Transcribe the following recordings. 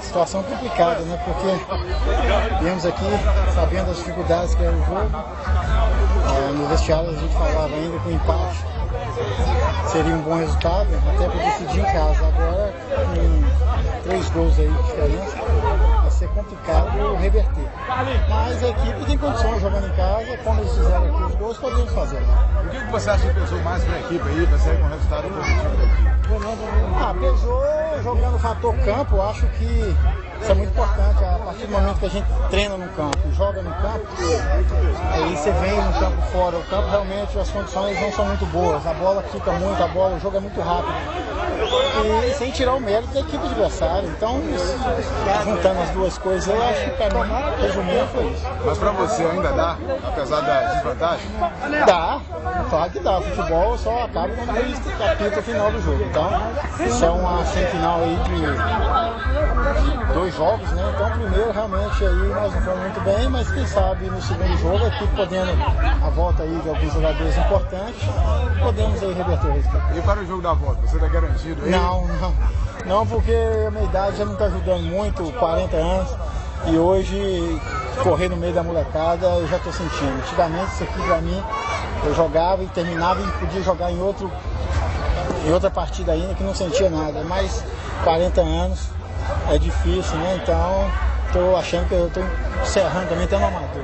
Situação complicada, né? Porque viemos aqui sabendo das dificuldades que era o jogo. No vestiário a gente falava ainda que o empate seria um bom resultado, até para decidir em casa. Agora, com 3 gols aí de diferença, vai ser complicado reverter. Mas a equipe tem condições jogando em casa, como eles fizeram aqui os gols, podemos fazer. O que você acha que pesou mais para a equipe aí, para sair com um resultado positivo daqui? Pesou jogando o fator campo. Eu acho que isso é muito importante. A partir do momento que a gente treina no campo, joga no campo, aí você vem no campo fora. O campo realmente as condições não são muito boas. A bola fica muito, o jogo é muito rápido. E sem tirar o mérito da equipe adversária. Então, juntando as duas coisas, eu acho que para mim, resumindo, foi isso. Mas para você ainda dá, apesar da desvantagem? Dá, claro que dá. O futebol só acaba quando eles apitam o final do jogo. Então, isso é uma semifinal aí de 2 jogos, né? Então, primeiro, realmente, aí nós não fomos muito bem, mas quem sabe no segundo jogo, a equipe podendo, a volta aí de alguns jogadores importantes, podemos aí reverter o resultado. E para o jogo da volta, você está garantido aí? Não, porque a minha idade já não está ajudando muito, 40 anos, e hoje, correr no meio da molecada, eu já estou sentindo. Antigamente, isso aqui para mim, eu jogava e terminava e podia jogar em outra partida ainda que não sentia nada, mas 40 anos é difícil, né? Então estou achando que eu estou encerrando também até no amador.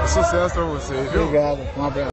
Sucesso para você, viu? Obrigado, um abraço.